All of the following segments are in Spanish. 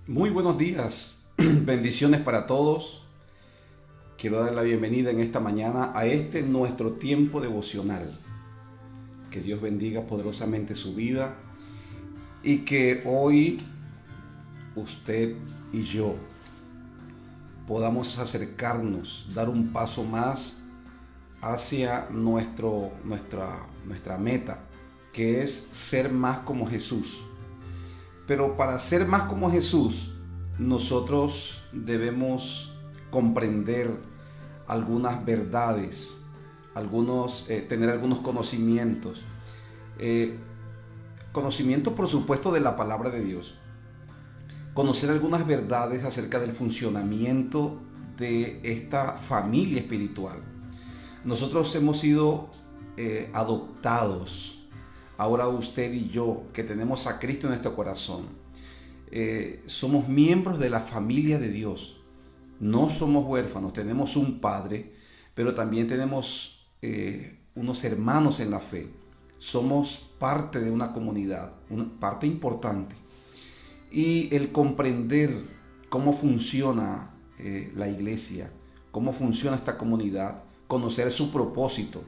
Muy buenos días, bendiciones para todos. Quiero dar la bienvenida en esta mañana a nuestro tiempo devocional. Que Dios bendiga poderosamente su vida y que hoy usted y yo podamos acercarnos, dar un paso más hacia nuestra meta, que es ser más como Jesús. Pero para ser más como Jesús, nosotros debemos comprender algunas verdades, tener algunos conocimientos. Conocimiento, por supuesto, de la palabra de Dios. Conocer algunas verdades acerca del funcionamiento de esta familia espiritual. Nosotros hemos sido adoptados. Ahora usted y yo, que tenemos a Cristo en nuestro corazón, somos miembros de la familia de Dios. No somos huérfanos, tenemos un Padre, pero también tenemos unos hermanos en la fe. Somos parte de una comunidad, una parte importante. Y el comprender cómo funciona la iglesia, cómo funciona esta comunidad, conocer su propósito,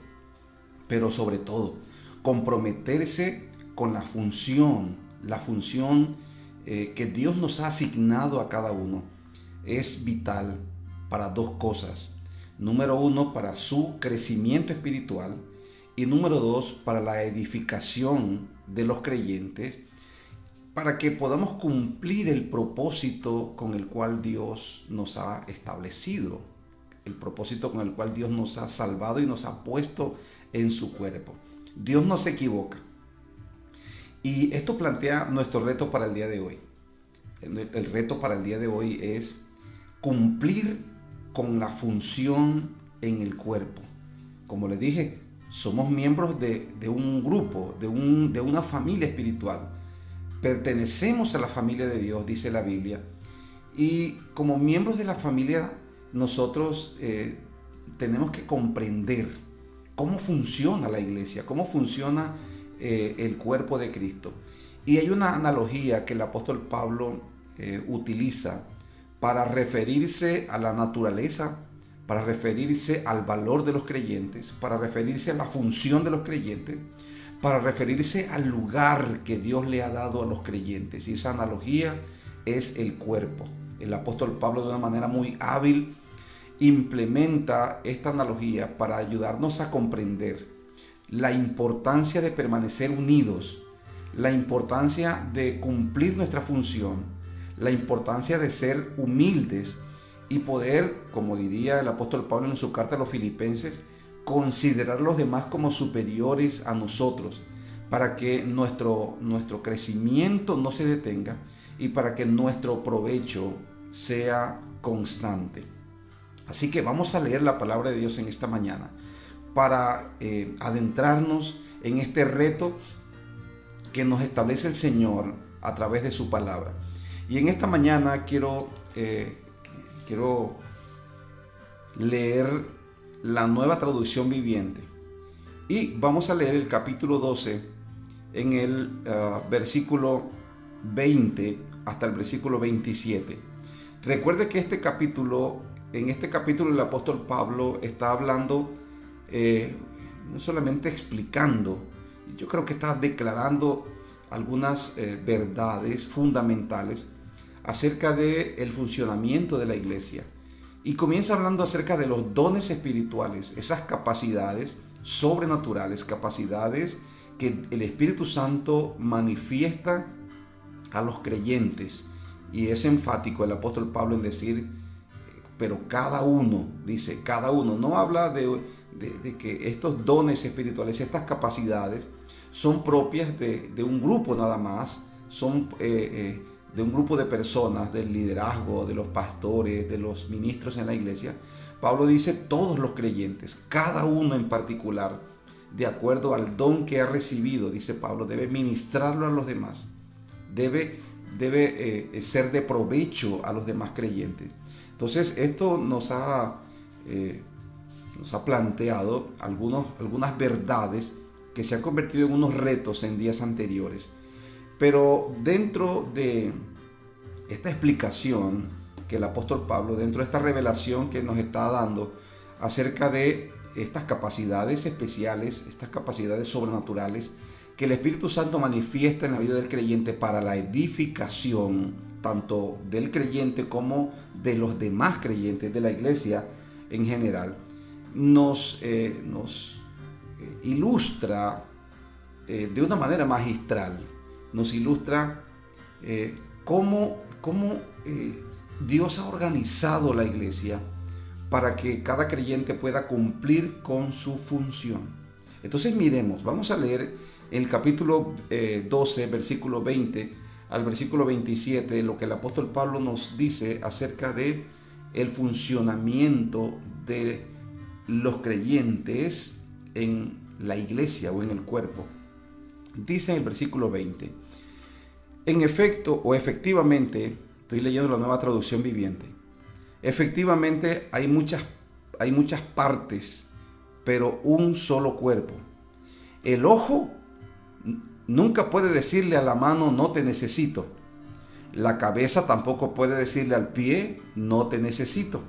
pero sobre todo, comprometerse con la función que Dios nos ha asignado a cada uno, es vital para dos cosas. Número uno, para su crecimiento espiritual, y número dos, para la edificación de los creyentes, para que podamos cumplir el propósito con el cual Dios nos ha establecido, el propósito con el cual Dios nos ha salvado y nos ha puesto en su cuerpo. Dios no se equivoca. Y esto plantea nuestro reto para el día de hoy. El reto para el día de hoy es cumplir con la función en el cuerpo. Como les dije, somos miembros de un grupo, de una familia espiritual. Pertenecemos a la familia de Dios, dice la Biblia. Y como miembros de la familia, nosotros tenemos que comprender cómo funciona la iglesia, cómo funciona el cuerpo de Cristo. Y hay una analogía que el apóstol Pablo utiliza para referirse a la naturaleza, para referirse al valor de los creyentes, para referirse a la función de los creyentes, para referirse al lugar que Dios le ha dado a los creyentes. Y esa analogía es el cuerpo. El apóstol Pablo, de una manera muy hábil, implementa esta analogía para ayudarnos a comprender la importancia de permanecer unidos, la importancia de cumplir nuestra función, la importancia de ser humildes y poder, como diría el apóstol Pablo en su carta a los Filipenses, considerar a los demás como superiores a nosotros, para que nuestro crecimiento no se detenga y para que nuestro provecho sea constante. Así que vamos a leer la palabra de Dios en esta mañana para adentrarnos en este reto que nos establece el Señor a través de su palabra. Y en esta mañana quiero leer la Nueva Traducción Viviente. Y vamos a leer el capítulo 12 en el versículo 20 hasta el versículo 27. Recuerde que en este capítulo el apóstol Pablo está hablando, no solamente explicando, yo creo que está declarando algunas verdades fundamentales acerca del funcionamiento de la iglesia. Y comienza hablando acerca de los dones espirituales, esas capacidades sobrenaturales, capacidades que el Espíritu Santo manifiesta a los creyentes. Y es enfático el apóstol Pablo en decir, pero cada uno, dice, cada uno, no habla de que estos dones espirituales, estas capacidades, son propias de un grupo nada más, son de un grupo de personas, del liderazgo, de los pastores, de los ministros en la iglesia. Pablo dice todos los creyentes, cada uno en particular, de acuerdo al don que ha recibido, dice Pablo, debe ministrarlo a los demás, debe ser de provecho a los demás creyentes. Entonces esto nos ha planteado algunas verdades que se han convertido en unos retos en días anteriores. Pero dentro de esta explicación que el apóstol Pablo, dentro de esta revelación que nos está dando acerca de estas capacidades especiales, estas capacidades sobrenaturales que el Espíritu Santo manifiesta en la vida del creyente para la edificación tanto del creyente como de los demás creyentes de la iglesia en general, nos ilustra de una manera magistral, nos ilustra cómo Dios ha organizado la iglesia para que cada creyente pueda cumplir con su función. Entonces miremos, vamos a leer el capítulo 12, versículo 20 al versículo 27, lo que el apóstol Pablo nos dice acerca de el funcionamiento de los creyentes en la iglesia o en el cuerpo. Dice en el versículo 20, en efecto o efectivamente, estoy leyendo la Nueva Traducción Viviente, efectivamente hay muchas partes, pero un solo cuerpo. El ojo nunca puede decirle a la mano no te necesito. La cabeza tampoco puede decirle al pie no te necesito.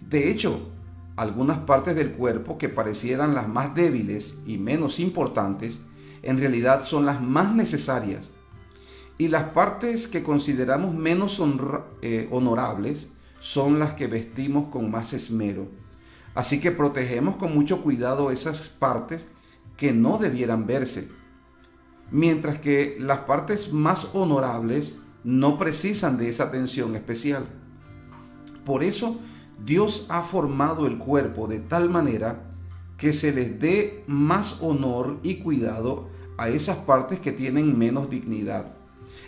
De hecho, algunas partes del cuerpo que parecieran las más débiles y menos importantes, en realidad son las más necesarias. Y las partes que consideramos menos honorables son las que vestimos con más esmero. Así que protegemos con mucho cuidado esas partes que no debieran verse, mientras que las partes más honorables no precisan de esa atención especial. Por eso Dios ha formado el cuerpo de tal manera que se les dé más honor y cuidado a esas partes que tienen menos dignidad.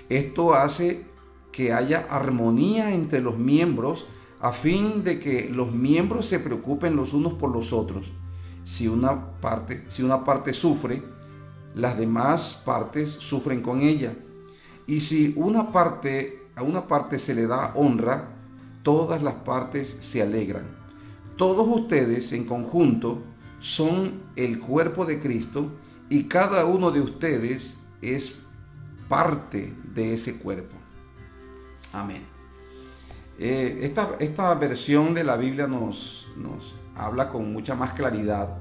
Esto hace que haya armonía entre los miembros a fin de que los miembros se preocupen los unos por los otros. Si una parte sufre, las demás partes sufren con ella. Y si a una parte se le da honra, todas las partes se alegran. Todos ustedes en conjunto son el cuerpo de Cristo y cada uno de ustedes es parte de ese cuerpo. Amén. Esta versión de la Biblia nos habla con mucha más claridad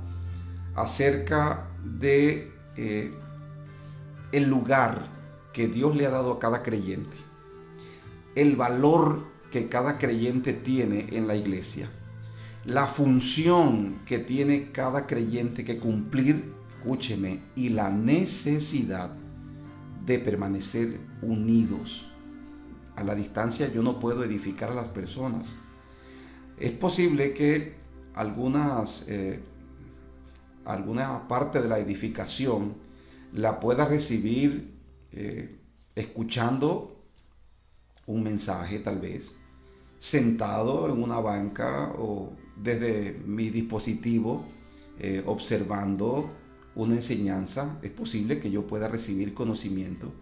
acerca de el lugar que Dios le ha dado a cada creyente, el valor que cada creyente tiene en la iglesia, la función que tiene cada creyente que cumplir, escúcheme, y la necesidad de permanecer unidos. A la distancia yo no puedo edificar a las personas. Es posible que alguna parte de la edificación la pueda recibir escuchando un mensaje, tal vez sentado en una banca o desde mi dispositivo observando una enseñanza. Es posible que yo pueda recibir conocimiento,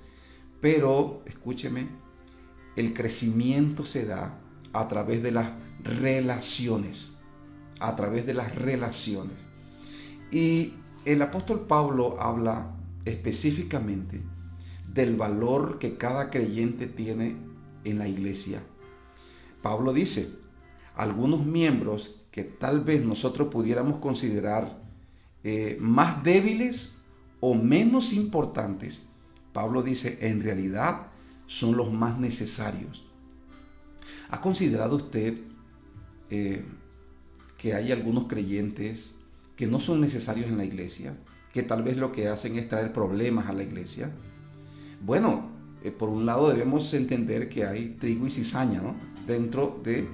pero escúcheme, el crecimiento se da a través de las relaciones, Y el apóstol Pablo habla específicamente del valor que cada creyente tiene en la iglesia. Pablo dice, algunos miembros que tal vez nosotros pudiéramos considerar más débiles o menos importantes, Pablo dice, en realidad son los más necesarios. ¿Ha considerado usted que hay algunos creyentes que no son necesarios en la iglesia, que tal vez lo que hacen es traer problemas a la iglesia? Bueno, por un lado debemos entender que hay trigo y cizaña, ¿no?, dentro de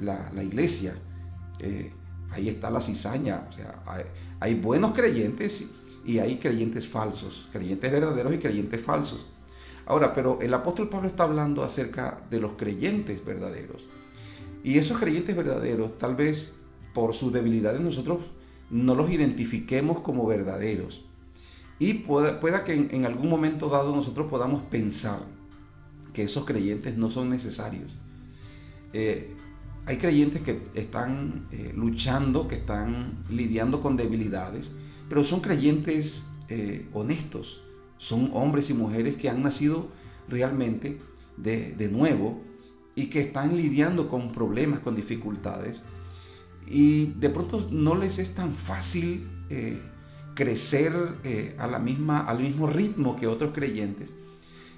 la iglesia. Ahí está la cizaña, o sea, hay buenos creyentes y hay creyentes falsos, creyentes verdaderos y creyentes falsos. Ahora, pero el apóstol Pablo está hablando acerca de los creyentes verdaderos. Y esos creyentes verdaderos, tal vez por sus debilidades nosotros no los identifiquemos como verdaderos. Y pueda que en algún momento dado nosotros podamos pensar que esos creyentes no son necesarios. Hay creyentes que están luchando, que están lidiando con debilidades, pero son creyentes honestos. Son hombres y mujeres que han nacido realmente de nuevo y que están lidiando con problemas, con dificultades, y de pronto no les es tan fácil crecer al mismo ritmo que otros creyentes.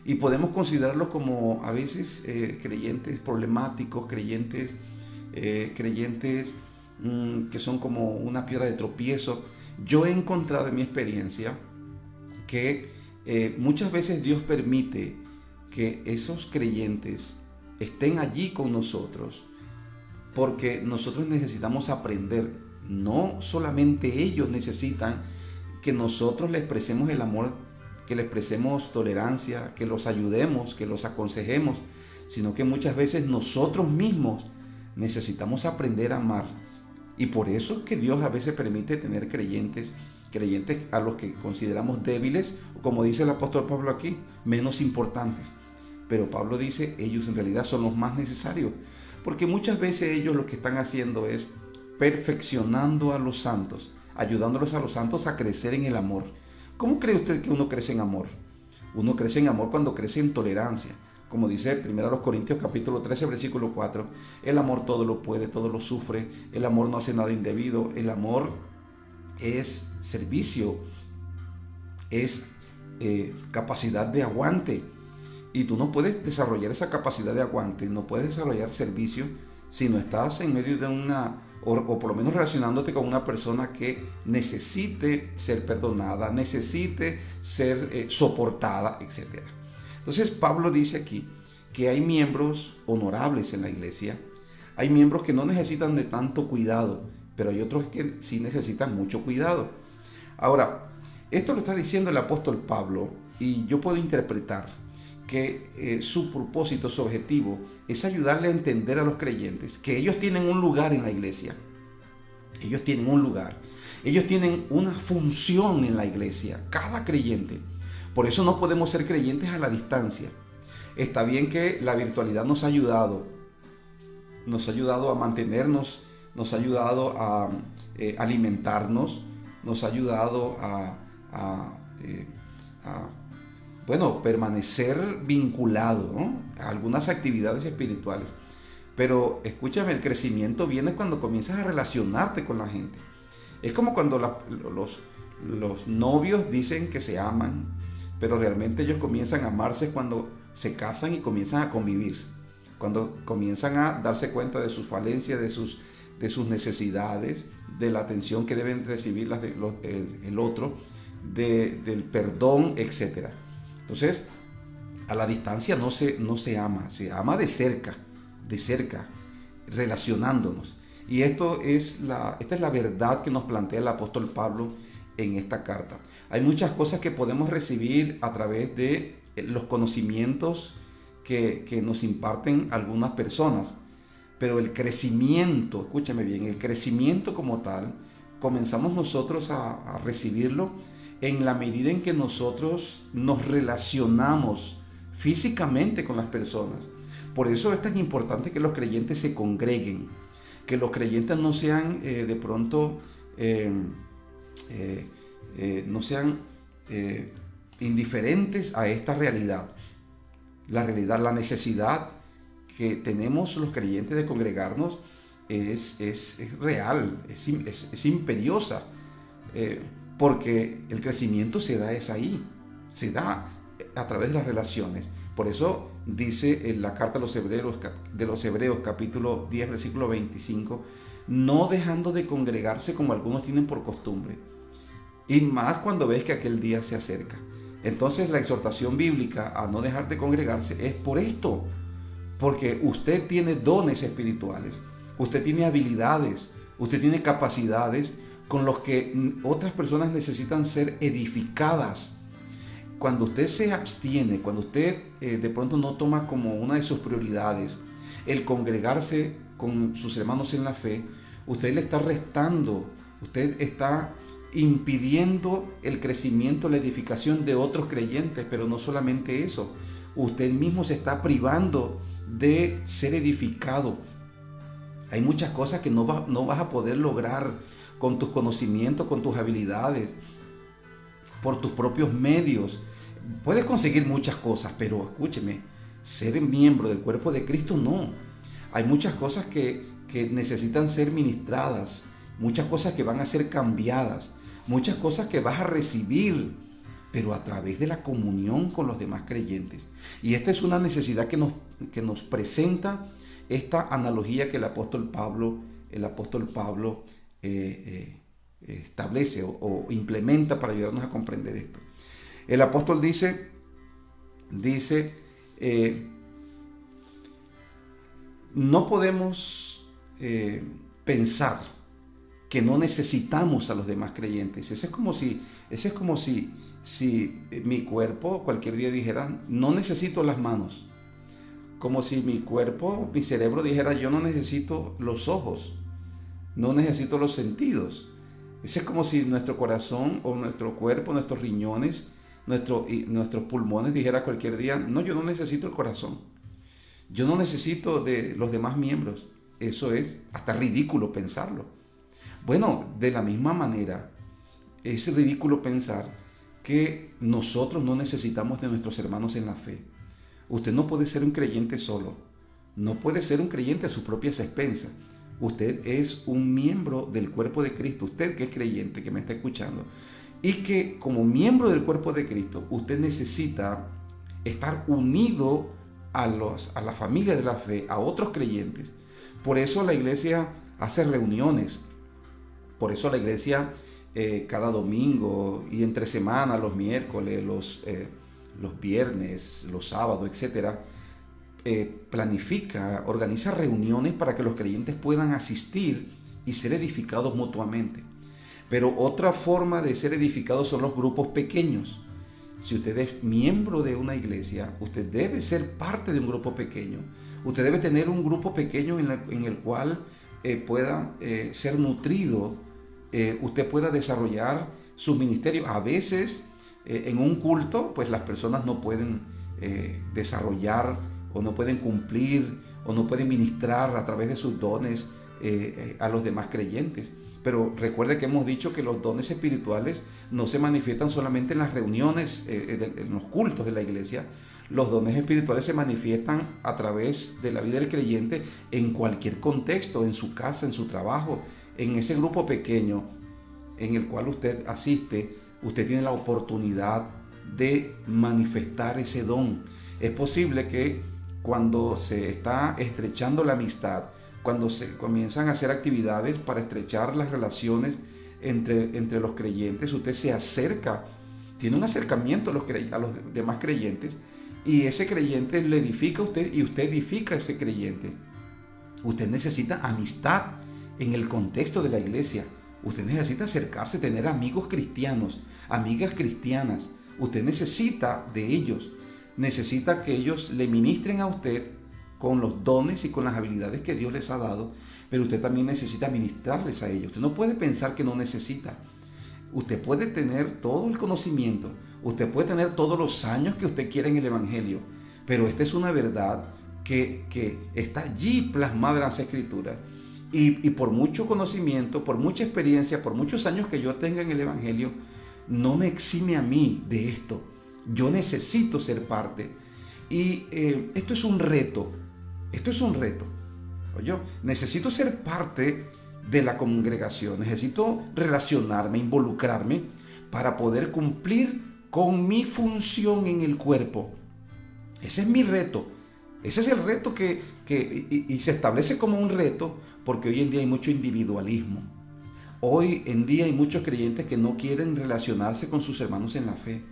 Y podemos considerarlos como a veces creyentes problemáticos, creyentes que son como una piedra de tropiezo. Yo he encontrado en mi experiencia que muchas veces Dios permite que esos creyentes estén allí con nosotros porque nosotros necesitamos aprender. No solamente ellos necesitan que nosotros les expresemos el amor, que les expresemos tolerancia, que los ayudemos, que los aconsejemos, sino que muchas veces nosotros mismos necesitamos aprender a amar. Y por eso es que Dios a veces permite tener creyentes a los que consideramos débiles, o como dice el apóstol Pablo aquí, menos importantes. Pero Pablo dice, ellos en realidad son los más necesarios, porque muchas veces ellos lo que están haciendo es perfeccionando a los santos, ayudándolos a los santos a crecer en el amor. ¿Cómo cree usted que uno crece en amor? Uno crece en amor cuando crece en tolerancia. Como dice 1 Corintios capítulo 13, versículo 4, el amor todo lo puede, todo lo sufre, el amor no hace nada indebido, el amor es servicio, es capacidad de aguante. Y tú no puedes desarrollar esa capacidad de aguante, no puedes desarrollar servicio si no estás en medio de o por lo menos relacionándote con una persona que necesite ser perdonada, necesite ser soportada, etc. Entonces Pablo dice aquí que hay miembros honorables en la iglesia, hay miembros que no necesitan de tanto cuidado, pero hay otros que sí necesitan mucho cuidado. Ahora, esto lo está diciendo el apóstol Pablo y yo puedo interpretar que su propósito, su objetivo es ayudarle a entender a los creyentes que ellos tienen un lugar en la iglesia. Ellos tienen un lugar. Ellos tienen una función en la iglesia, cada creyente. Por eso no podemos ser creyentes a la distancia. Está bien que la virtualidad nos ha ayudado a mantenernos, nos ha ayudado a alimentarnos, nos ha ayudado a permanecer vinculado, ¿no?, a algunas actividades espirituales. Pero escúchame, el crecimiento viene cuando comienzas a relacionarte con la gente. Es como cuando los novios dicen que se aman, pero realmente ellos comienzan a amarse cuando se casan y comienzan a convivir, cuando comienzan a darse cuenta de sus falencias, de sus necesidades, de la atención que deben recibir el otro, del perdón, etc. Entonces, a la distancia no se ama, se ama de cerca, relacionándonos. Y esta es la verdad que nos plantea el apóstol Pablo en esta carta. Hay muchas cosas que podemos recibir a través de los conocimientos que nos imparten algunas personas, pero el crecimiento, escúchame bien, el crecimiento como tal, comenzamos nosotros a recibirlo en la medida en que nosotros nos relacionamos físicamente con las personas. Por eso es tan importante que los creyentes se congreguen, que los creyentes no sean no sean indiferentes a esta realidad. La realidad, la necesidad que tenemos los creyentes de congregarnos es real, es imperiosa, porque el crecimiento se da se da a través de las relaciones. Por eso dice en la carta de los Hebreos capítulo 10 versículo 25, no dejando de congregarse como algunos tienen por costumbre, y más cuando ves que aquel día se acerca. Entonces la exhortación bíblica a no dejar de congregarse es por esto, porque usted tiene dones espirituales, usted tiene habilidades, usted tiene capacidades con los que otras personas necesitan ser edificadas. Cuando usted se abstiene, cuando usted de pronto no toma como una de sus prioridades el congregarse con sus hermanos en la fe, usted le está restando, usted está impidiendo el crecimiento, la edificación de otros creyentes. Pero no solamente eso, usted mismo se está privando de ser edificado. Hay muchas cosas que no vas a poder lograr con tus conocimientos, con tus habilidades, por tus propios medios. Puedes conseguir muchas cosas, pero escúcheme, Ser miembro del cuerpo de Cristo, no. Hay muchas cosas que necesitan ser ministradas, muchas cosas que van a ser cambiadas, muchas cosas que vas a recibir, pero a través de la comunión con los demás creyentes. Y esta es una necesidad que nos presenta esta analogía que el apóstol Pablo establece o implementa para ayudarnos a comprender esto. El apóstol dice, no podemos pensar que no necesitamos a los demás creyentes. Eso es como si mi cuerpo cualquier día dijera, no necesito las manos. Como si mi cerebro dijera, yo no necesito los ojos, no necesito los sentidos. Eso es como si nuestro corazón o nuestro cuerpo, nuestros riñones, nuestros pulmones dijera cualquier día, no, yo no necesito el corazón. Yo no necesito de los demás miembros. Eso es hasta ridículo pensarlo. Bueno, de la misma manera, es ridículo pensar que nosotros no necesitamos de nuestros hermanos en la fe. Usted no puede ser un creyente solo. No puede ser un creyente a sus propias expensas. Usted es un miembro del cuerpo de Cristo. Usted que es creyente, que me está escuchando. Y que como miembro del cuerpo de Cristo, usted necesita estar unido a la familia de la fe, a otros creyentes. Por eso la iglesia hace reuniones. Por eso la iglesia cada domingo y entre semana, los miércoles, los viernes, los sábados, etcétera, planifica, organiza reuniones para que los creyentes puedan asistir y ser edificados mutuamente. Pero otra forma de ser edificados son los grupos pequeños. Si usted es miembro de una iglesia, usted debe ser parte de un grupo pequeño. Usted debe tener un grupo pequeño en el cual pueda ser nutrido, usted pueda desarrollar su ministerio. A veces en un culto, pues las personas no pueden desarrollar o no pueden cumplir o no pueden ministrar a través de sus dones a los demás creyentes. Pero recuerde que hemos dicho que los dones espirituales no se manifiestan solamente en las reuniones, en los cultos de la iglesia. Los dones espirituales se manifiestan a través de la vida del creyente en cualquier contexto, en su casa, en su trabajo, en ese grupo pequeño en el cual usted asiste. Usted tiene la oportunidad de manifestar ese don. Es posible que cuando se está estrechando la amistad, cuando se comienzan a hacer actividades para estrechar las relaciones entre los creyentes, usted se acerca, tiene un acercamiento a los demás creyentes, y ese creyente le edifica a usted y usted edifica a ese creyente. Usted necesita amistad en el contexto de la iglesia. Usted necesita acercarse, tener amigos cristianos, amigas cristianas. Usted necesita de ellos. Necesita que ellos le ministren a usted con los dones y con las habilidades que Dios les ha dado, pero usted también necesita ministrarles a ellos. Usted no puede pensar que no necesita. Usted puede tener todo el conocimiento, usted puede tener todos los años que usted quiera en el Evangelio, pero esta es una verdad que está allí plasmada en las Escrituras. Y por mucho conocimiento, por mucha experiencia, por muchos años que yo tenga en el Evangelio, no me exime a mí de esto. Yo necesito ser parte. Y esto es un reto. Esto es un reto. Yo necesito ser parte de la congregación. Necesito relacionarme, involucrarme para poder cumplir con mi función en el cuerpo. Ese es mi reto. Ese es el reto y se establece como un reto porque hoy en día hay mucho individualismo. Hoy en día hay muchos creyentes que no quieren relacionarse con sus hermanos en la fe.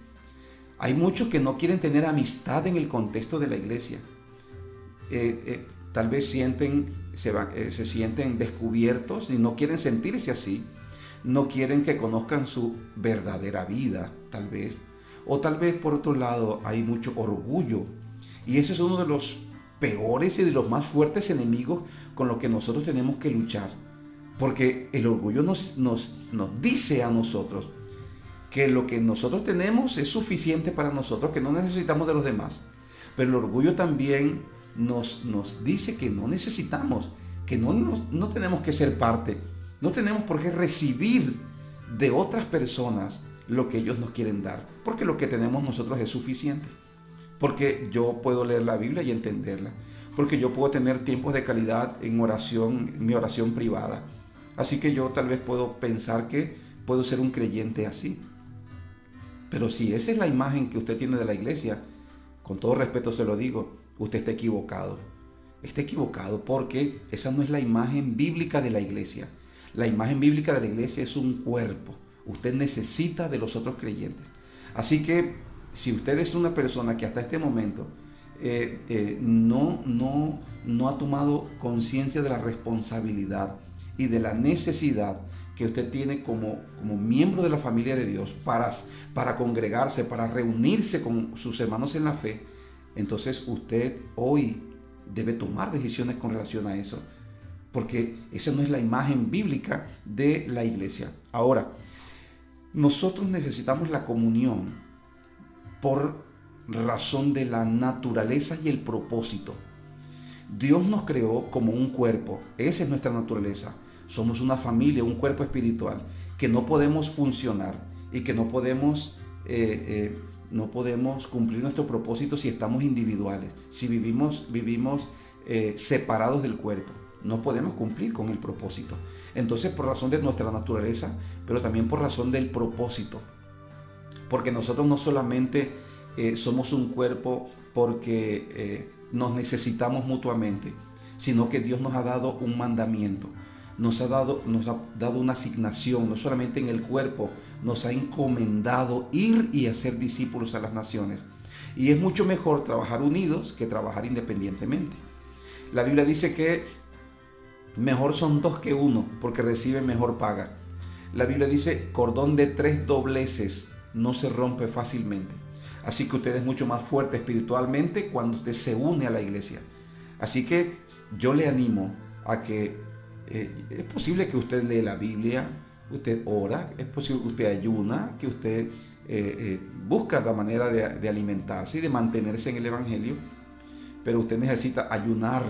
Hay muchos que no quieren tener amistad en el contexto de la iglesia. Tal vez se sienten descubiertos y no quieren sentirse así. No quieren que conozcan su verdadera vida, tal vez. O tal vez por otro lado hay mucho orgullo. Y ese es uno de los peores y de los más fuertes enemigos con los que nosotros tenemos que luchar. Porque el orgullo nos dice a nosotros que lo que nosotros tenemos es suficiente para nosotros, que no necesitamos de los demás. Pero el orgullo también nos dice que no necesitamos, que no tenemos que ser parte, no tenemos por qué recibir de otras personas lo que ellos nos quieren dar, porque lo que tenemos nosotros es suficiente. porque yo puedo leer la Biblia y entenderla, porque yo puedo tener tiempos de calidad en oración, mi oración privada. Así que yo tal vez puedo pensar que puedo ser un creyente así. Pero si esa es la imagen que usted tiene de la iglesia, con todo respeto se lo digo, usted está equivocado. Está equivocado porque esa no es la imagen bíblica de la iglesia. La imagen bíblica de la iglesia es un cuerpo. Usted necesita de los otros creyentes. Así que si usted es una persona que hasta este momento no ha tomado conciencia de la responsabilidad y de la necesidad que usted tiene como miembro de la familia de Dios para congregarse, para reunirse con sus hermanos en la fe, entonces usted hoy debe tomar decisiones con relación a eso, porque esa no es la imagen bíblica de la iglesia. Ahora, nosotros necesitamos la comunión por razón de la naturaleza y el propósito. Dios nos creó como un cuerpo, esa es nuestra naturaleza. Somos una familia, un cuerpo espiritual, que no podemos funcionar y que no podemos cumplir nuestro propósito si estamos individuales, si vivimos separados del cuerpo. No podemos cumplir con el propósito. Entonces, por razón de nuestra naturaleza, pero también por razón del propósito. Porque nosotros no solamente somos un cuerpo porque nos necesitamos mutuamente, sino que Dios nos ha dado un mandamiento. Nos ha dado una asignación, no solamente en el cuerpo, nos ha encomendado ir y hacer discípulos a las naciones. Y es mucho mejor trabajar unidos que trabajar independientemente. La Biblia dice que mejor son dos que uno, porque reciben mejor paga. La Biblia dice, cordón de 3 dobleces no se rompe fácilmente. Así que usted es mucho más fuerte espiritualmente cuando usted se une a la iglesia. Así que yo le animo a que es posible que usted lee la Biblia, usted ora, es posible que usted ayuna, que usted busca la manera de alimentarse y de mantenerse en el Evangelio, pero usted necesita ayunar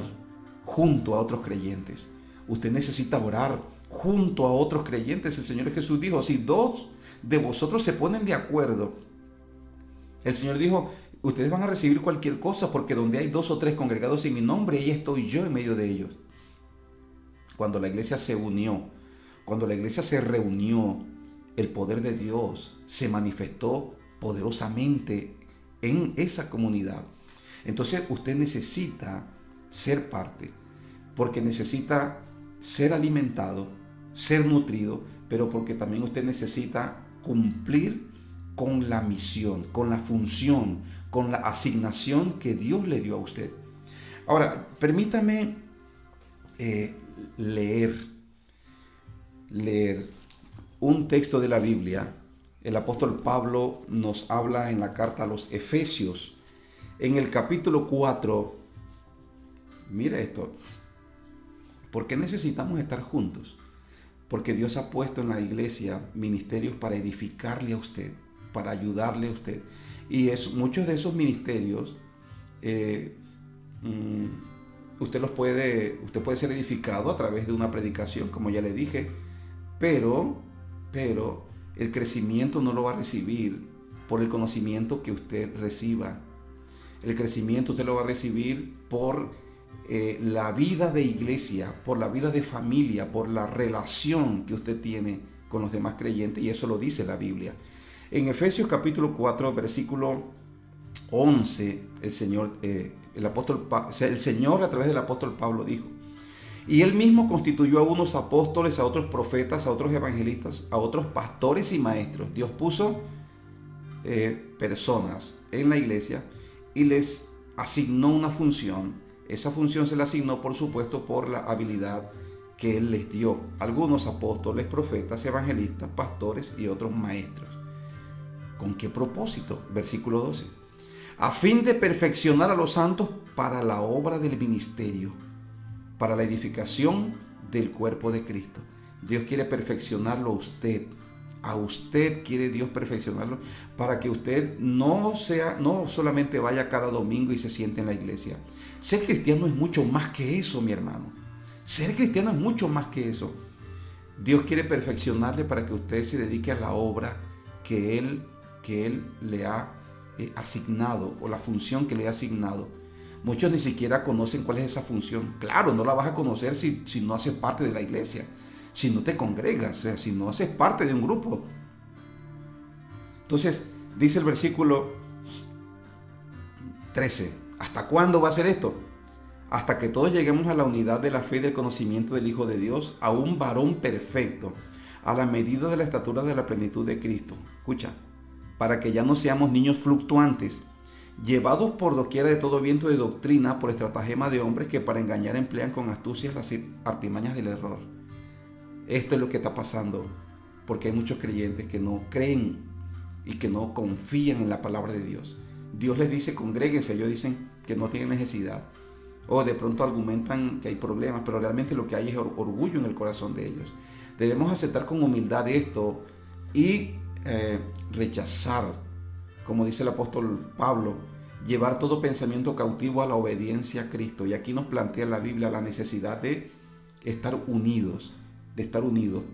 junto a otros creyentes. Usted necesita orar junto a otros creyentes. El Señor Jesús dijo, si 2 de vosotros se ponen de acuerdo, el Señor dijo, ustedes van a recibir cualquier cosa, porque donde hay 2 o 3 congregados en mi nombre, ahí estoy yo en medio de ellos. Cuando la iglesia se unió, cuando la iglesia se reunió, el poder de Dios se manifestó poderosamente en esa comunidad. Entonces usted necesita ser parte, porque necesita ser alimentado, ser nutrido, pero porque también usted necesita cumplir con la misión, con la función, con la asignación que Dios le dio a usted. Ahora, permítame leer un texto de la Biblia. El apóstol Pablo nos habla en la carta a los Efesios, en el capítulo 4. Mira esto. ¿Por qué necesitamos estar juntos? Porque Dios ha puesto en la iglesia ministerios para edificarle a usted, para ayudarle a usted. Y muchos de esos ministerios usted puede ser edificado a través de una predicación, como ya le dije, pero el crecimiento no lo va a recibir por el conocimiento que usted reciba. El crecimiento usted lo va a recibir por la vida de iglesia, por la vida de familia, por la relación que usted tiene con los demás creyentes, y eso lo dice la Biblia. En Efesios capítulo 4, versículo 11, el Señor a través del apóstol Pablo dijo, y él mismo constituyó a unos apóstoles, a otros profetas, a otros evangelistas, a otros pastores y maestros. Dios puso personas en la iglesia y les asignó una función. Esa función se la asignó, por supuesto, por la habilidad que él les dio. Algunos apóstoles, profetas, evangelistas, pastores y otros maestros. ¿Con qué propósito? Versículo 12. A fin de perfeccionar a los santos para la obra del ministerio, para la edificación del cuerpo de Cristo. Dios quiere perfeccionarlo a usted. A usted quiere Dios perfeccionarlo para que usted no solamente vaya cada domingo y se siente en la iglesia. Ser cristiano es mucho más que eso, mi hermano. Ser cristiano es mucho más que eso. Dios quiere perfeccionarle para que usted se dedique a la obra que Él le ha asignado o la función que le he asignado. Muchos ni siquiera conocen cuál es esa función. Claro, no la vas a conocer si no haces parte de la iglesia, si no te congregas, o sea, si no haces parte de un grupo. Entonces, dice el versículo 13, ¿hasta cuándo va a ser esto? Hasta que todos lleguemos a la unidad de la fe y del conocimiento del Hijo de Dios, a un varón perfecto, a la medida de la estatura de la plenitud de Cristo. Escucha, para que ya no seamos niños fluctuantes, llevados por doquiera de todo viento de doctrina, por estratagema de hombres que para engañar emplean con astucias las artimañas del error. Esto es lo que está pasando, porque hay muchos creyentes que no creen y que no confían en la palabra de Dios. Dios les dice, congréguense, ellos dicen que no tienen necesidad. O de pronto argumentan que hay problemas, pero realmente lo que hay es orgullo en el corazón de ellos. Debemos aceptar con humildad esto y rechazar, como dice el apóstol Pablo, llevar todo pensamiento cautivo a la obediencia a Cristo. Y aquí nos plantea la Biblia la necesidad de estar unidos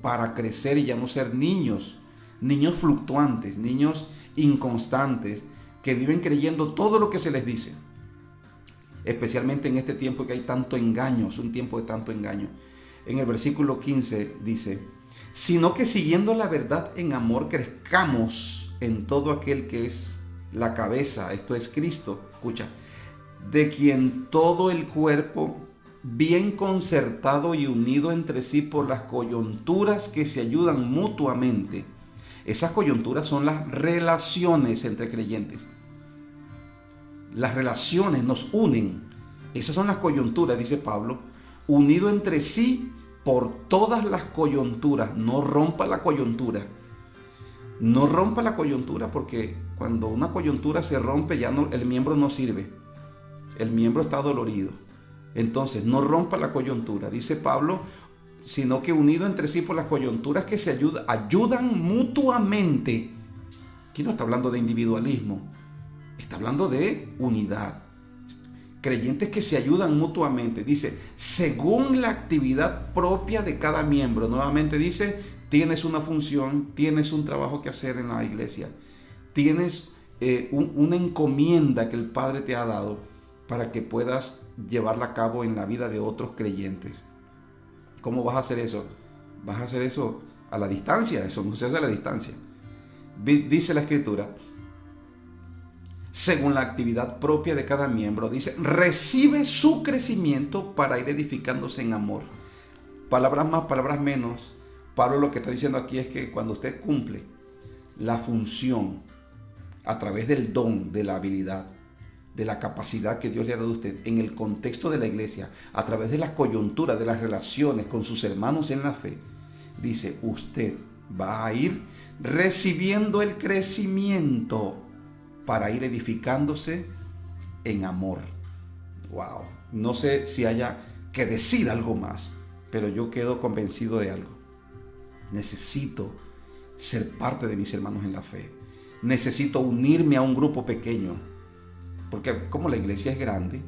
para crecer y ya no ser niños fluctuantes, niños inconstantes, que viven creyendo todo lo que se les dice. Especialmente en este tiempo que hay tanto engaño, es un tiempo de tanto engaño. En el versículo 15 dice, sino que siguiendo la verdad en amor crezcamos en todo aquel que es la cabeza, esto es Cristo, escucha, de quien todo el cuerpo, bien concertado y unido entre sí por las coyunturas que se ayudan mutuamente. Esas coyunturas son las relaciones entre creyentes. Las relaciones nos unen. Esas son las coyunturas, dice Pablo, unido entre sí por todas las coyunturas. No rompa la coyuntura. No rompa la coyuntura, porque cuando una coyuntura se rompe, ya no, el miembro no sirve. El miembro está dolorido. Entonces, no rompa la coyuntura, dice Pablo, sino que unido entre sí por las coyunturas que se ayudan mutuamente. Aquí no está hablando de individualismo, está hablando de unidad. Creyentes que se ayudan mutuamente, dice, según la actividad propia de cada miembro. Nuevamente dice, tienes una función, tienes un trabajo que hacer en la iglesia, tienes una encomienda que el Padre te ha dado para que puedas llevarla a cabo en la vida de otros creyentes. ¿Cómo vas a hacer eso? Vas a hacer eso a la distancia, eso no se hace a la distancia. Dice la Escritura, según la actividad propia de cada miembro, dice, recibe su crecimiento para ir edificándose en amor. Palabras más, palabras menos. Pablo lo que está diciendo aquí es que cuando usted cumple la función a través del don, de la habilidad, de la capacidad que Dios le ha dado a usted en el contexto de la iglesia, a través de las coyunturas, de las relaciones con sus hermanos en la fe, dice, usted va a ir recibiendo el crecimiento para ir edificándose en amor. Wow, no sé si haya que decir algo más, pero yo quedo convencido de algo. Necesito ser parte de mis hermanos en la fe. Necesito unirme a un grupo pequeño, porque como la iglesia es grande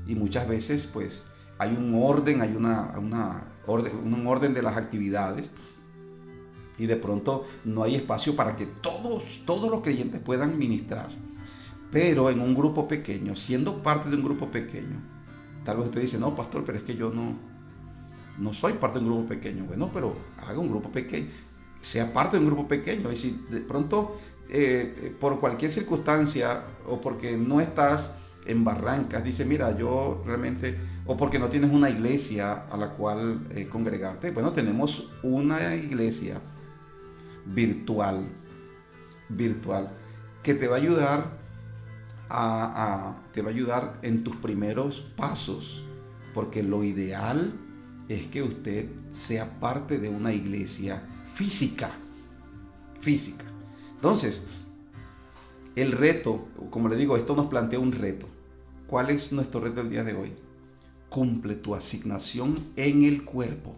y muchas veces pues hay un orden, hay un orden de las actividades, y de pronto no hay espacio para que todos los creyentes puedan ministrar. Pero en un grupo pequeño, siendo parte de un grupo pequeño, tal vez usted dice, no, pastor, pero es que yo no soy parte de un grupo pequeño. Bueno, pero haga un grupo pequeño, sea parte de un grupo pequeño. Y si de pronto, por cualquier circunstancia, o porque no estás en Barrancas, dice, mira, yo realmente, o porque no tienes una iglesia a la cual congregarte, bueno, tenemos una iglesia virtual, que te va a ayudar te va a ayudar en tus primeros pasos, porque lo ideal es que usted sea parte de una iglesia física. Entonces, el reto, como le digo, esto nos plantea un reto. ¿Cuál es nuestro reto del día de hoy? Cumple tu asignación en el cuerpo.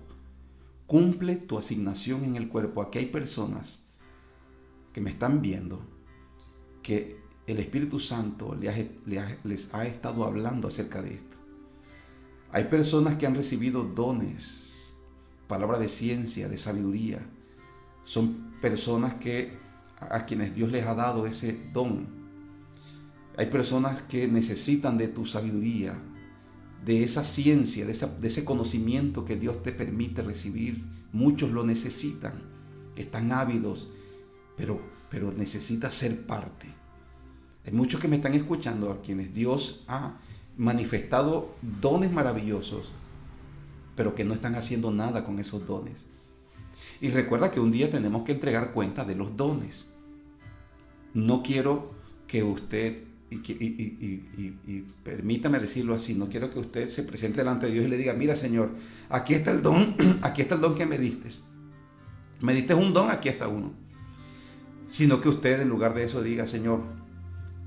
Cumple tu asignación en el cuerpo. Aquí hay personas que me están viendo que el Espíritu Santo les ha estado hablando acerca de esto. Hay personas que han recibido dones, palabra de ciencia, de sabiduría. Son personas a quienes Dios les ha dado ese don. Hay personas que necesitan de tu sabiduría, de esa ciencia, de ese conocimiento que Dios te permite recibir. Muchos lo necesitan, están ávidos, pero necesitas ser parte. Hay muchos que me están escuchando, a quienes Dios ha manifestado dones maravillosos, pero que no están haciendo nada con esos dones. Y recuerda que un día tenemos que entregar cuenta de los dones. No quiero que usted, y permítame decirlo así, no quiero que usted se presente delante de Dios y le diga: mira, Señor, aquí está el don, aquí está el don que me diste. Me diste un don, aquí está uno. Sino que usted, en lugar de eso, diga: Señor,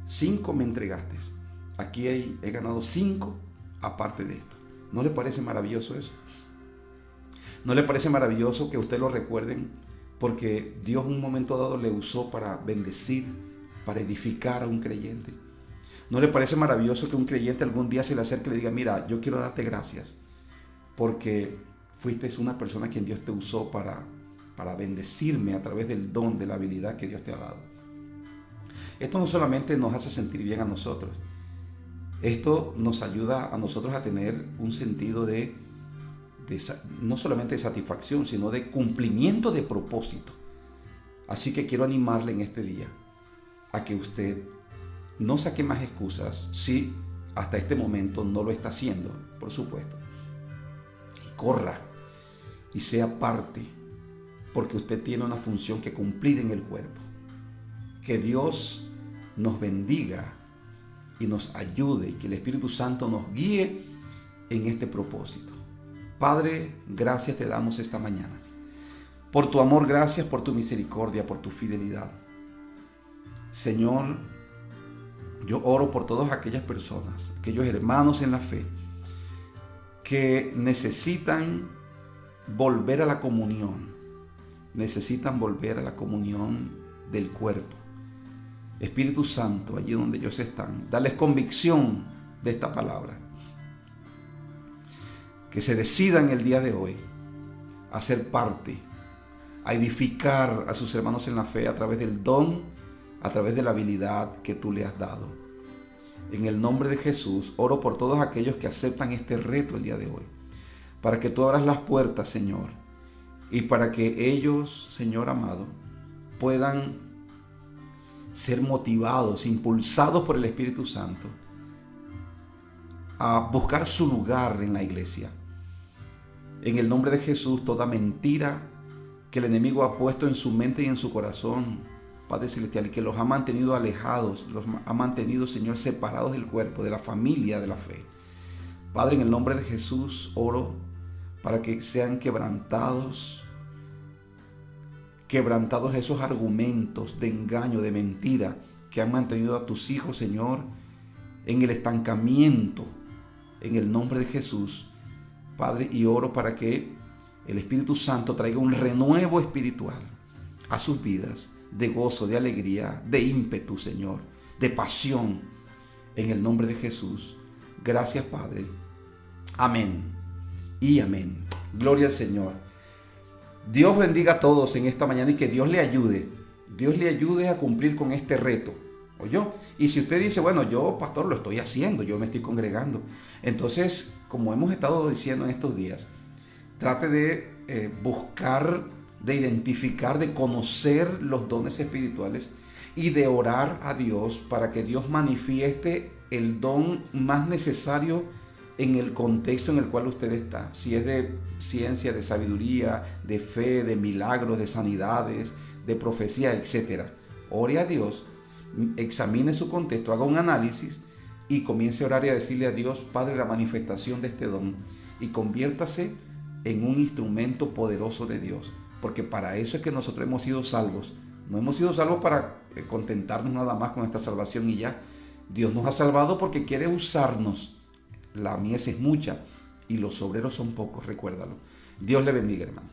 5 me entregaste. Aquí he ganado 5 aparte de esto. ¿No le parece maravilloso eso? ¿No le parece maravilloso que usted lo recuerden? Porque Dios en un momento dado le usó para bendecir, para edificar a un creyente. ¿No le parece maravilloso que un creyente algún día se le acerque y le diga: mira, yo quiero darte gracias porque fuiste una persona a quien Dios te usó para bendecirme a través del don, de la habilidad que Dios te ha dado? Esto no solamente nos hace sentir bien a nosotros, esto nos ayuda a nosotros a tener un sentido de no solamente de satisfacción, sino de cumplimiento de propósito. Así que quiero animarle en este día a que usted no saque más excusas si hasta este momento no lo está haciendo, por supuesto. Y corra y sea parte, porque usted tiene una función que cumplir en el cuerpo. Que Dios nos bendiga y nos ayude, y que el Espíritu Santo nos guíe en este propósito. Padre, gracias te damos esta mañana. Por tu amor, gracias por tu misericordia, por tu fidelidad. Señor, yo oro por todas aquellas personas, aquellos hermanos en la fe, que necesitan volver a la comunión. Necesitan volver a la comunión del cuerpo. Espíritu Santo, allí donde ellos están, dales convicción de esta palabra. Que se decidan el día de hoy a ser parte, a edificar a sus hermanos en la fe a través del don, a través de la habilidad que tú le has dado. En el nombre de Jesús, oro por todos aquellos que aceptan este reto el día de hoy, para que tú abras las puertas, Señor, y para que ellos, Señor amado, puedan ser motivados, impulsados por el Espíritu Santo a buscar su lugar en la iglesia. En el nombre de Jesús, toda mentira que el enemigo ha puesto en su mente y en su corazón, Padre Celestial, y que los ha mantenido alejados, los ha mantenido, Señor, separados del cuerpo, de la familia, de la fe. Padre, en el nombre de Jesús, oro para que sean quebrantados esos argumentos de engaño, de mentira, que han mantenido a tus hijos, Señor, en el estancamiento, en el nombre de Jesús, Padre, y oro para que el Espíritu Santo traiga un renuevo espiritual a sus vidas, de gozo, de alegría, de ímpetu, Señor, de pasión, en el nombre de Jesús. Gracias, Padre. Amén y amén. Gloria al Señor. Dios bendiga a todos en esta mañana y que Dios le ayude. Dios le ayude a cumplir con este reto. ¿Oyó? Y si usted dice: bueno, yo, pastor, lo estoy haciendo, yo me estoy congregando. Entonces, como hemos estado diciendo en estos días, trate de buscar, de identificar, de conocer los dones espirituales y de orar a Dios para que Dios manifieste el don más necesario en el contexto en el cual usted está. Si es de ciencia, de sabiduría, de fe, de milagros, de sanidades, de profecía, etc. Ore a Dios, examine su contexto, haga un análisis y comience a orar y a decirle a Dios: Padre, la manifestación de este don, y conviértase en un instrumento poderoso de Dios, porque para eso es que nosotros hemos sido salvos. No hemos sido salvos para contentarnos nada más con esta salvación y ya. Dios nos ha salvado porque quiere usarnos. La mies es mucha y los obreros son pocos, recuérdalo. Dios le bendiga, hermano.